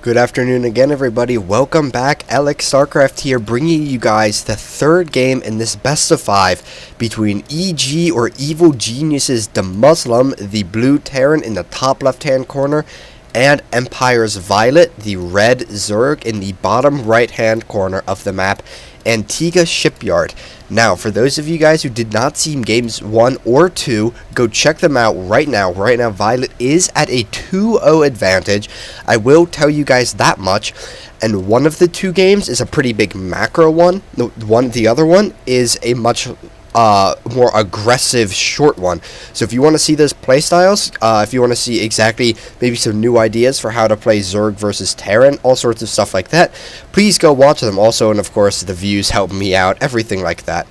Good afternoon again, everybody. Welcome back. Alex StarCraft here, bringing you guys the third game in this best of 5 between EG or Evil Genius's EGDeMusliM, the blue Terran in the top left-hand corner, and Empire's Violet, the red Zerg, in the bottom right-hand corner of the map, Antiga Shipyard. Now, for those of you guys who did not see games 1 or 2, go check them out right now. Right now, Violet is at a 2-0 advantage. I will tell you guys that much. And one of the two games is a pretty big macro one. The other one is a much more aggressive short one. So if you want to see those playstyles, if you want to see exactly maybe some new ideas for how to play Zerg versus Terran, all sorts of stuff like that, please go watch them. Also, and of course, the views help me out, everything like that.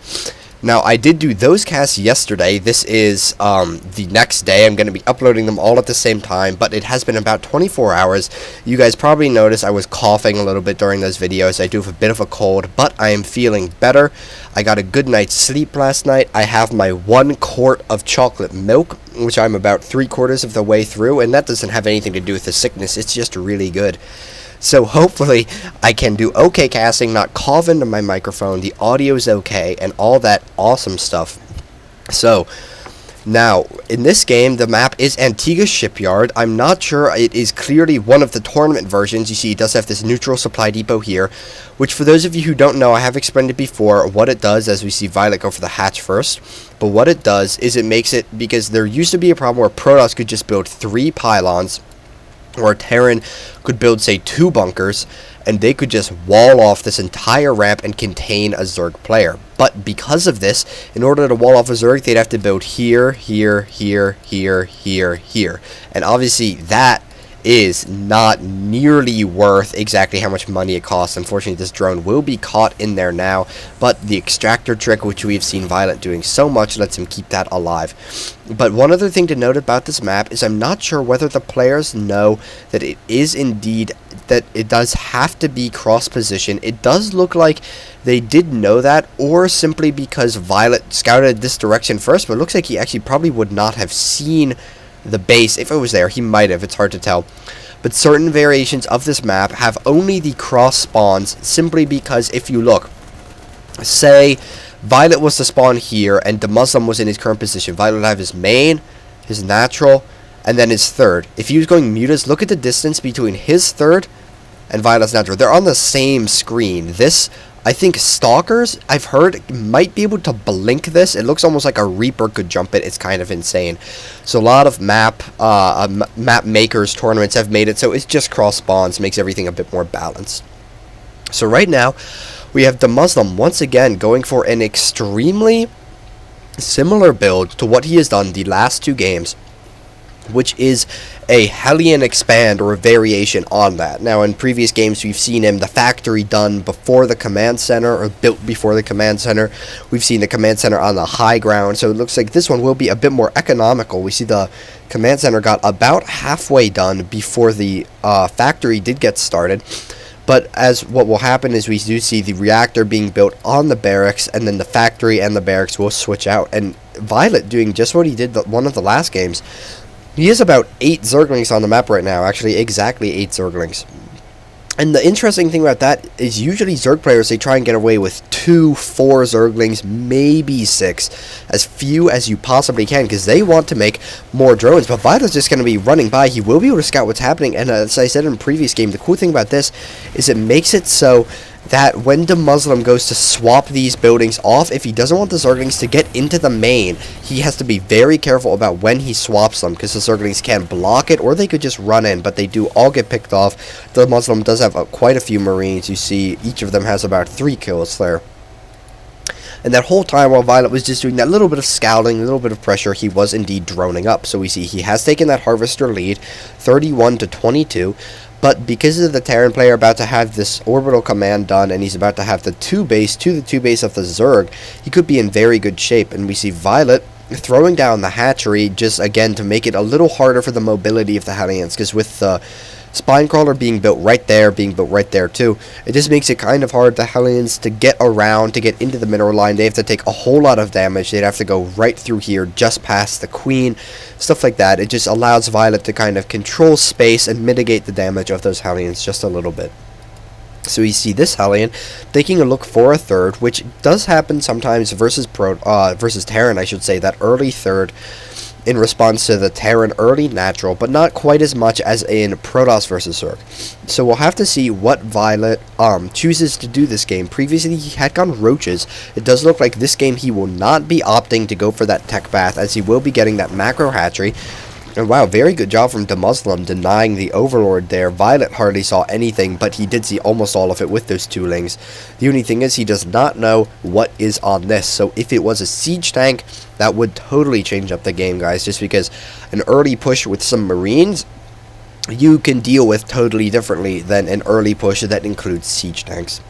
Now, I did do those casts yesterday. This is the next day. I'm going to be uploading them all at the same time, but it has been about 24 hours. You guys probably noticed I was coughing a little bit during those videos. I do have a bit of a cold, but I am feeling better. I got a good night's sleep last night. I have my 1 quart of chocolate milk, which I'm about 3/4 of the way through, and that doesn't have anything to do with the sickness. It's just really good. So hopefully I can do okay casting, not cough into my microphone, the audio is okay, and all that awesome stuff. So, now, in this game, the map is Antiga Shipyard. I'm not sure it is clearly one of the tournament versions. You see, it does have this neutral supply depot here, which for those of you who don't know, I have explained it before, what it does, as we see Violet go for the hatch first. But what it does is it makes it, because there used to be a problem where Protoss could just build 3 pylons, or Terran could build, say, 2 bunkers, and they could just wall off this entire ramp and contain a Zerg player. But because of this, in order to wall off a Zerg, they'd have to build here, here, here, here, here, here. And obviously, that is not nearly worth exactly how much money it costs. Unfortunately, this drone will be caught in there now, but the extractor trick, which we've seen Violet doing so much, lets him keep that alive. But one other thing to note about this map is I'm not sure whether the players know that it is indeed, that it does have to be cross position. It does look like they did know that, or simply because Violet scouted this direction first, but it looks like he actually probably would not have seen the base. If it was there, he might have, it's hard to tell. But certain variations of this map have only the cross spawns, simply because if you look, say Violet was to spawn here and EGDeMusliM was in his current position, Violet would have his main, his natural, and then his third. If he was going mutas, look at the distance between his third and Violet's natural. They're on the same screen. This, I think Stalkers, I've heard, might be able to blink this. It looks almost like a Reaper could jump it. It's kind of insane. So a lot of map makers tournaments have made it so it's just cross spawns, makes everything a bit more balanced. So right now, we have EGDeMusliM once again going for an extremely similar build to what he has done the last 2 games, which is a Hellion expand or a variation on that. Now, in previous games, we've seen him, the factory done before the command center, or built before the command center. We've seen the command center on the high ground, so it looks like this one will be a bit more economical. We see the command center got about halfway done before the factory did get started. But as what will happen is we do see the reactor being built on the barracks, and then the factory and the barracks will switch out. And Violet doing just what he did one of the last games. He has about 8 Zerglings on the map right now, actually exactly 8 Zerglings. And the interesting thing about that is usually Zerg players, they try and get away with 2, 4 Zerglings, maybe 6, as few as you possibly can, because they want to make more drones. But Violet's just going to be running by. He will be able to scout what's happening, and as I said in the previous game, the cool thing about this is it makes it so that when EGDeMusliM goes to swap these buildings off, if he doesn't want the Zerglings to get into the main, he has to be very careful about when he swaps them, because the Zerglings can block it, or they could just run in, but they do all get picked off. EGDeMusliM does have quite a few Marines. You see, each of them has about 3 kills there. And that whole time while Violet was just doing that little bit of scouting, a little bit of pressure, he was indeed droning up. So we see he has taken that Harvester lead, 31-22. But because of the Terran player about to have this orbital command done, and he's about to have the 2 base of the Zerg, he could be in very good shape. And we see Violet throwing down the hatchery, just again to make it a little harder for the mobility of the Hellions, because with the Spine Crawler being built right there, being built right there too. It just makes it kind of hard for Hellions to get around, to get into the mineral line. They have to take a whole lot of damage. They'd have to go right through here, just past the Queen, stuff like that. It just allows Violet to kind of control space and mitigate the damage of those Hellions just a little bit. So you see this Hellion taking a look for a third, which does happen sometimes versus Terran, I should say, that early third in response to the Terran early natural, but not quite as much as in Protoss versus Zerg. So we'll have to see what Violet chooses to do this game. Previously he had gone Roaches. It does look like this game he will not be opting to go for that tech bath, as he will be getting that macro hatchery. And wow, very good job from EGDeMusliM denying the Overlord there. Violet hardly saw anything, but he did see almost all of it with those 2 lings. The only thing is he does not know what is on this. So if it was a siege tank, that would totally change up the game, guys. Just because an early push with some Marines, you can deal with totally differently than an early push that includes siege tanks.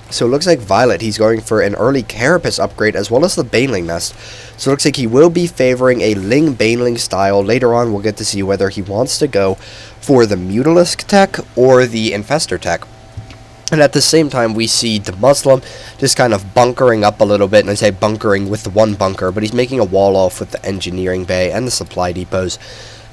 So it looks like Violet, he's going for an early Carapace upgrade as well as the Baneling Nest. So it looks like he will be favoring a Ling Baneling style. Later on we'll get to see whether he wants to go for the Mutalisk tech or the Infestor tech. And at the same time we see EGDeMusliM just kind of bunkering up a little bit, and I say bunkering with the 1 bunker, but he's making a wall off with the engineering bay and the supply depots.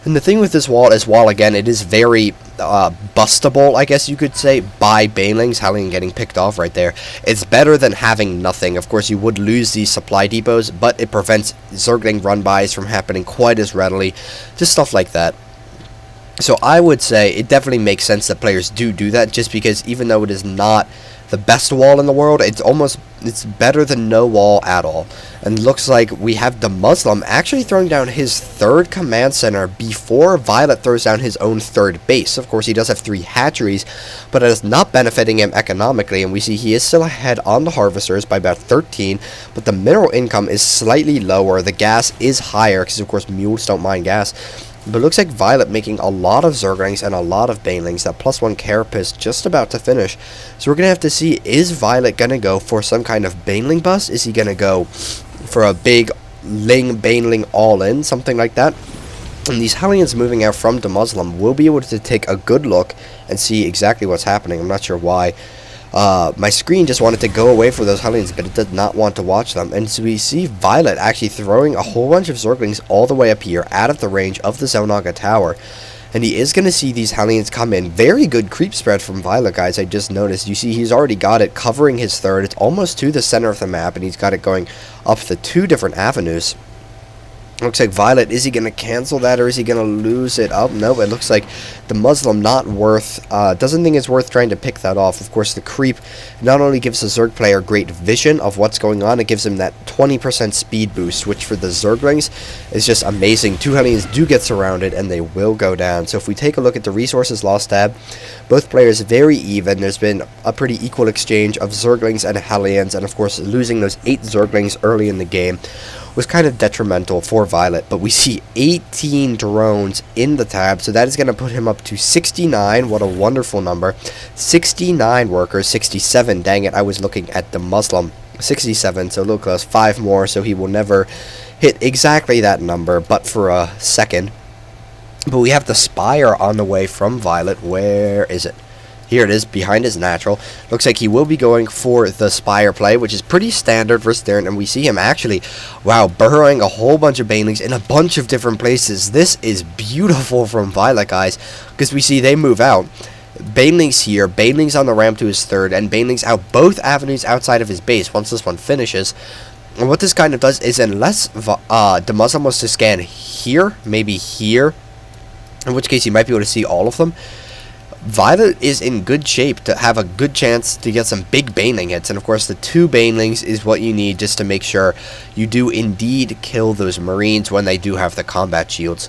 And the thing with this wall is, while again it is very bustable, I guess you could say, by Banelings, Hellion getting picked off right there, it's better than having nothing. Of course, you would lose these supply depots, but it prevents Zergling run-bys from happening quite as readily. Just stuff like that. So I would say it definitely makes sense that players do that, just because even though it is not the best wall in the world, it's better than no wall at all. And looks like we have EGDeMusliM actually throwing down his 3rd command center before Violet throws down his own 3rd base. Of course, he does have 3 hatcheries, but it is not benefiting him economically, and we see he is still ahead on the harvesters by about 13, but the mineral income is slightly lower. The gas is higher, because of course mules don't mind gas. But it looks like Violet making a lot of Zerglings and a lot of Banelings. That +1 Carapace just about to finish. So we're going to have to see, is Violet going to go for some kind of Baneling bust? Is he going to go for a big Ling Baneling all-in? Something like that. And these Hellions moving out from EGDeMusliM will be able to take a good look and see exactly what's happening. I'm not sure why. My screen just wanted to go away for those Hellions, but it did not want to watch them. And so we see Violet actually throwing a whole bunch of Zerglings all the way up here, out of the range of the Zonaga Tower. And he is going to see these Hellions come in. Very good creep spread from Violet, guys. I just noticed. You see he's already got it covering his 3rd. It's almost to the center of the map, and he's got it going up the 2 different avenues. Looks like Violet, is he going to cancel that, or is he going to lose it? Oh, no, it looks like EGDeMusliM not worth, doesn't think it's worth trying to pick that off. Of course, the creep not only gives the Zerg player great vision of what's going on, it gives him that 20% speed boost, which for the Zerglings is just amazing. 2 Hellions do get surrounded, and they will go down. So if we take a look at the resources lost tab, both players very even. There's been a pretty equal exchange of Zerglings and Hellions, and of course, losing those 8 Zerglings early in the game was kind of detrimental for Violet. But we see 18 drones in the tab, so that is going to put him up to 69. What a wonderful number. 69 workers, 67, dang it, I was looking at EGDeMusliM. 67, so a little close, 5 more, so he will never hit exactly that number, but for a second. But we have the Spire on the way from Violet. Where is it? Here it is, behind his natural. Looks like he will be going for the Spire play, which is pretty standard for Stern, and we see him actually, wow, burrowing a whole bunch of Banelings in a bunch of different places. This is beautiful from Violet, guys, because we see they move out. Banelings here, Banelings on the ramp to his 3rd, and Banelings out both avenues outside of his base once this one finishes. And what this kind of does is, unless EGDeMusliM was to scan here, maybe here, in which case you might be able to see all of them, Violet is in good shape to have a good chance to get some big Baneling hits. And of course the 2 Banelings is what you need just to make sure you do indeed kill those Marines when they do have the combat shields.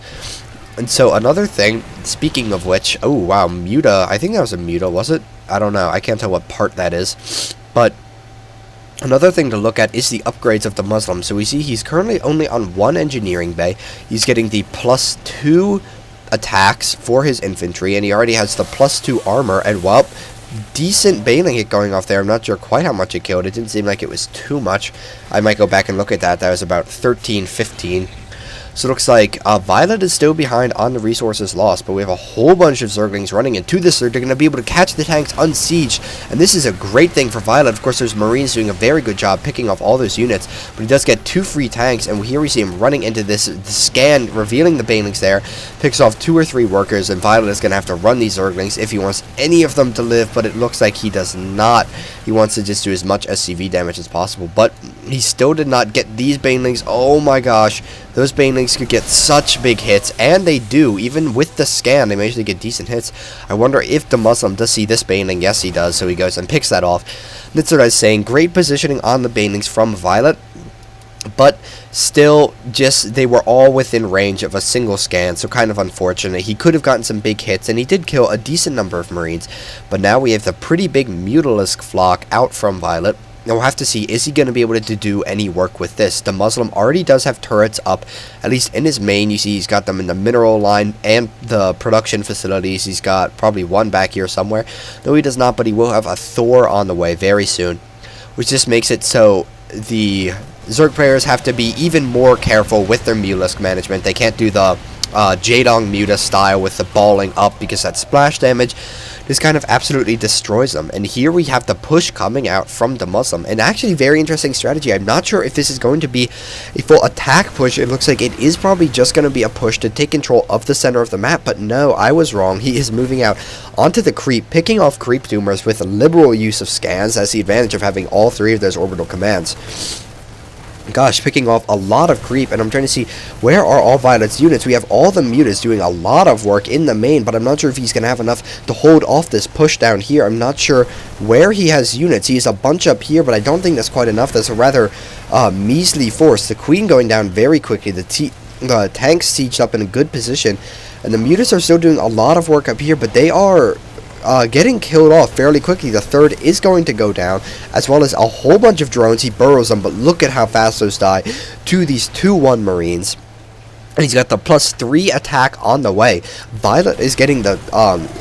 And so another thing, speaking of which, oh wow, Muta, I think that was a Muta, was it? I don't know, I can't tell what part that is. But another thing to look at is the upgrades of EGDeMusliM. So we see he's currently only on 1 engineering bay. He's getting the +2 attacks for his infantry, and he already has the +2 armor, and well, decent Baneling hit going off there. I'm not sure quite how much it killed. It didn't seem like it was too much. I might go back and look at that. That was about 13, 15. So it looks like Violet is still behind on the resources lost, but we have a whole bunch of Zerglings running into this. They're going to be able to catch the tanks unsieged, and this is a great thing for Violet. Of course, there's Marines doing a very good job picking off all those units, but he does get 2 free tanks, and here we see him running into this scan, revealing the banelings there, picks off 2 or 3 workers, and Violet is going to have to run these Zerglings if he wants any of them to live, but it looks like he does not. He wants to just do as much SCV damage as possible, but he still did not get these banelings. Oh my gosh, those banelings could get such big hits, and they do. Even with the scan, they manage to get decent hits. I wonder if EGDeMusliM does see this baneling. Yes, he does, so he goes and picks that off. That's what I was saying. Great positioning on the banelings from Violet, but still, just they were all within range of a single scan, so kind of unfortunate. He could have gotten some big hits, and he did kill a decent number of Marines, but now we have the pretty big Mutalisk flock out from Violet. Now we'll have to see, is he going to be able to do any work with this? EGDeMusliM already does have turrets up, at least in his main. You see he's got them in the mineral line and the production facilities. He's got probably one back here somewhere. No, he does not, but he will have a Thor on the way very soon, which just makes it so the Zerg players have to be even more careful with their Mutalisk management. They can't do the Jaedong Muta style with the balling up, because that splash damage just kind of absolutely destroys them. And here we have the push coming out from EGDeMusliM, and actually very interesting strategy. I'm not sure if this is going to be a full attack push. It looks like it is probably just going to be a push to take control of the center of the map, but no, I was wrong. He is moving out onto the creep, picking off creep doomers with a liberal use of scans. That's the advantage of having all 3 of those orbital commands. Gosh, picking off a lot of creep, and I'm trying to see where are all Violet's units. We have all the mutas doing a lot of work in the main, but I'm not sure if he's going to have enough to hold off this push down here. I'm not sure where he has units. He has a bunch up here, but I don't think that's quite enough. That's a rather measly force. The Queen going down very quickly. The tanks sieged up in a good position, and the mutas are still doing a lot of work up here, but they are getting killed off fairly quickly. The 3rd is going to go down, as well as a whole bunch of drones. He burrows them, but look at how fast those die to these 2-1 Marines. And he's got the +3 attack on the way. Violet is getting the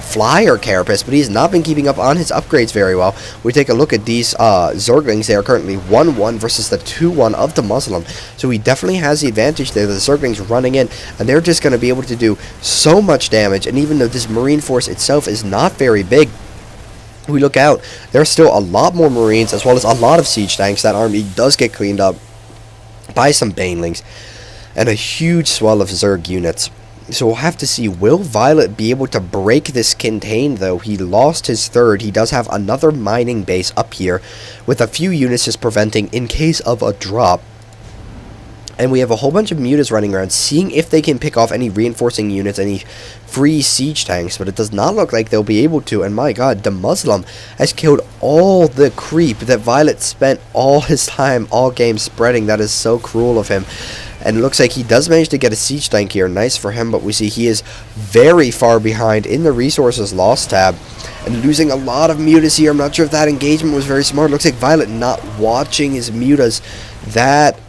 flyer carapace, but he's not been keeping up on his upgrades very well. We take a look at these Zerglings. They are currently 1-1 versus the 2-1 of EGDeMusliM. So he definitely has the advantage there. The Zerglings running in, and they're just going to be able to do so much damage. And even though this Marine force itself is not very big, we look out, there's still a lot more Marines, as well as a lot of siege tanks. That army does get cleaned up by some banelings, and a huge swell of Zerg units. So we'll have to see, will Violet be able to break this contain, though? He lost his 3rd. He does have another mining base up here, with a few units just preventing in case of a drop. And we have a whole bunch of mutas running around, seeing if they can pick off any reinforcing units, any free siege tanks, but it does not look like they'll be able to. And my god, EGDeMusliM has killed all the creep that Violet spent all his time, all game spreading. That is so cruel of him. And it looks like he does manage to get a siege tank here. Nice for him, but we see he is very far behind in the resources lost tab, and losing a lot of mutas here. I'm not sure if that engagement was very smart. It looks like Violet not watching his mutas. That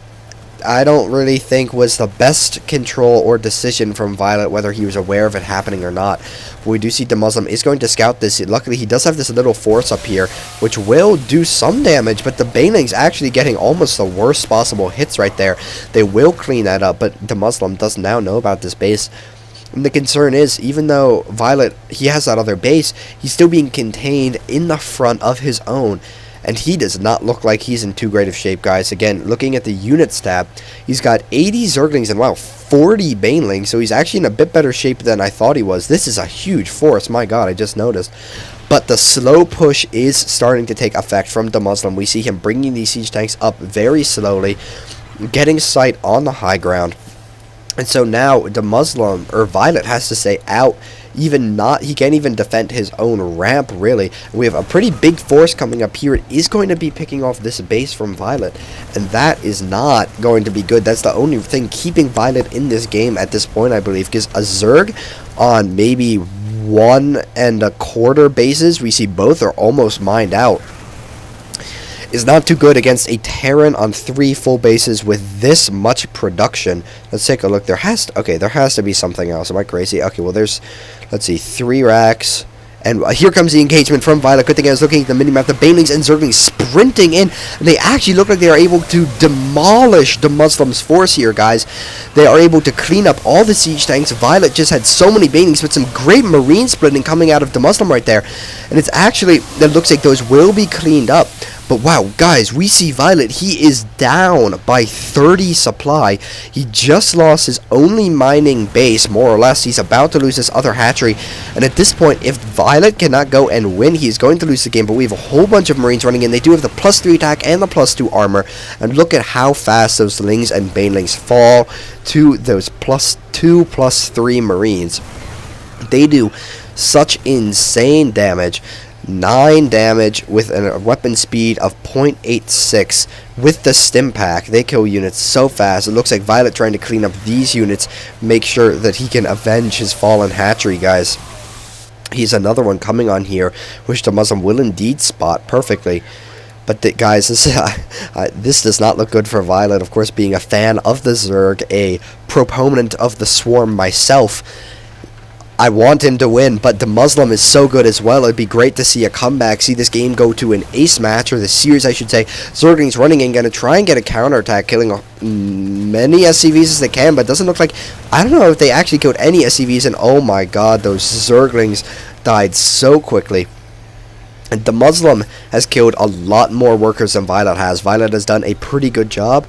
I don't really think was the best control or decision from Violet, whether he was aware of it happening or not. But we do see EGDeMusliM is going to scout this. Luckily, he does have this little force up here, which will do some damage, but the banelings actually getting almost the worst possible hits right there. They will clean that up, but EGDeMusliM does now know about this base. And the concern is, even though Violet, he has that other base, he's still being contained in the front of his own. And he does not look like he's in too great of shape, guys. Again, looking at the units tab, he's got 80 Zerglings and, wow, 40 Banelings. So he's actually in a bit better shape than I thought he was. This is a huge force. My god, I just noticed. But the slow push is starting to take effect from EGDeMusliM. We see him bringing these siege tanks up very slowly, getting sight on the high ground. And so now EGDeMusliM, or Violet, has to stay out. He can't even defend his own ramp, really. We have a pretty big force coming up here. It is going to be picking off this base from Violet, and that is not going to be good. That's the only thing keeping Violet in this game at this point, I believe, because a Zerg on maybe 1 1/4 bases, we see both are almost mined out, is not too good against a Terran on 3 full bases with this much production. Let's take a look. There has to be something else. Am I crazy? Okay, well, there's, let's see, 3 racks And here comes the engagement from Violet. Good thing I was looking at the minimap. The Banelings and Zerglings sprinting in. And they actually look like they are able to demolish EGDeMuslim's force here, guys. They are able to clean up all the siege tanks. Violet just had so many Banelings, but some great marine splitting coming out of EGDeMuslim right there. And it's actually, it looks like those will be cleaned up. But wow, guys, we see Violet. He is down by 30 supply. He just lost his only mining base, more or less. He's about to lose his other hatchery. And at this point, if Violet cannot go and win, he's going to lose the game. But we have a whole bunch of Marines running in. They do have the +3 attack and the +2 armor. And look at how fast those Lings and Banelings fall to those +2, +3 Marines. They do such insane damage. 9 damage with a weapon speed of 0.86 with the stim pack. They kill units so fast. It looks like Violet trying to clean up these units, make sure that he can avenge his fallen hatchery, guys. He's another one coming on here, which EGDeMuslim will indeed spot perfectly. But guys, this does not look good for Violet. Of course, being a fan of the Zerg, a proponent of the Swarm myself, I want him to win, but EGDeMuslim is so good as well. It'd be great to see a comeback, see this game go to an ace match, or the series, I should say. Zerglings running in, going to try and get a counterattack, killing many SCVs as they can, but it doesn't look like, I don't know if they actually killed any SCVs, and oh my god, those Zerglings died so quickly. And EGDeMuslim has killed a lot more workers than Violet has. Violet has done a pretty good job,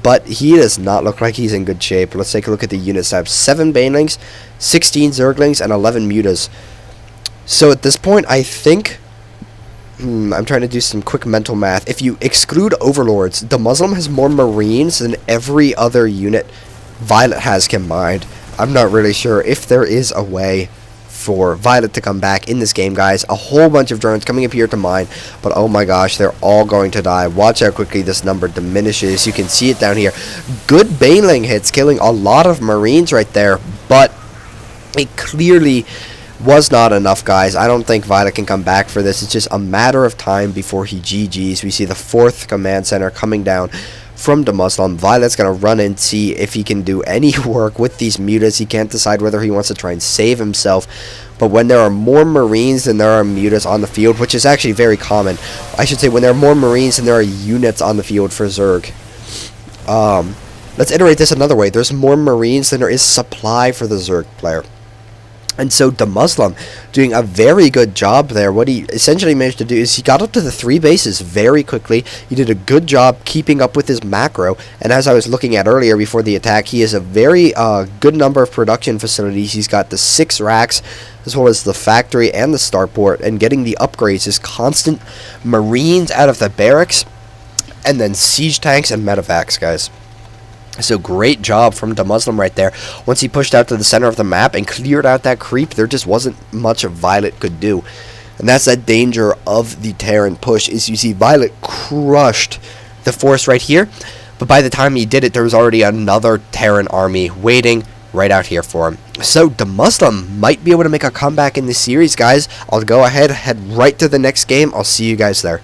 but he does not look like he's in good shape. Let's take a look at the unit types. 7 Banelings, 16 Zerglings, and 11 Mutas. So at this point, I think, I'm trying to do some quick mental math. If you exclude Overlords, EGDeMuslim has more Marines than every other unit Violet has combined. I'm not really sure if there is a way for Violet to come back in this game, guys. A whole bunch of drones coming up here to mine, but oh my gosh, they're all going to die. Watch how quickly this number diminishes. You can see it down here. Good Baneling hits, killing a lot of Marines right there, but it clearly was not enough, guys. I don't think Violet can come back for this. It's just a matter of time before he GG's. We see the 4th command center coming down from EGDeMuslim. Violet's going to run and see if he can do any work with these mutas. He can't decide whether he wants to try and save himself. But when there are more Marines than there are mutas on the field, which is actually very common, I should say when there are more Marines than there are units on the field for Zerg. Let's iterate this another way. There's more Marines than there is supply for the Zerg player. And so EGDeMuslim doing a very good job there. What he essentially managed to do is he got up to the 3 bases very quickly. He did a good job keeping up with his macro. And as I was looking at earlier before the attack, he has a very good number of production facilities. He's got the 6 racks, as well as the factory and the starport. And getting the upgrades is constant Marines out of the barracks, and then siege tanks and medevacs, guys. So great job from EGDeMuslim right there. Once he pushed out to the center of the map and cleared out that creep, there just wasn't much Violet could do. And that's that danger of the Terran push, is you see Violet crushed the force right here, but by the time he did it, there was already another Terran army waiting right out here for him. So EGDeMuslim might be able to make a comeback in this series, guys. I'll go ahead, head right to the next game. I'll see you guys there.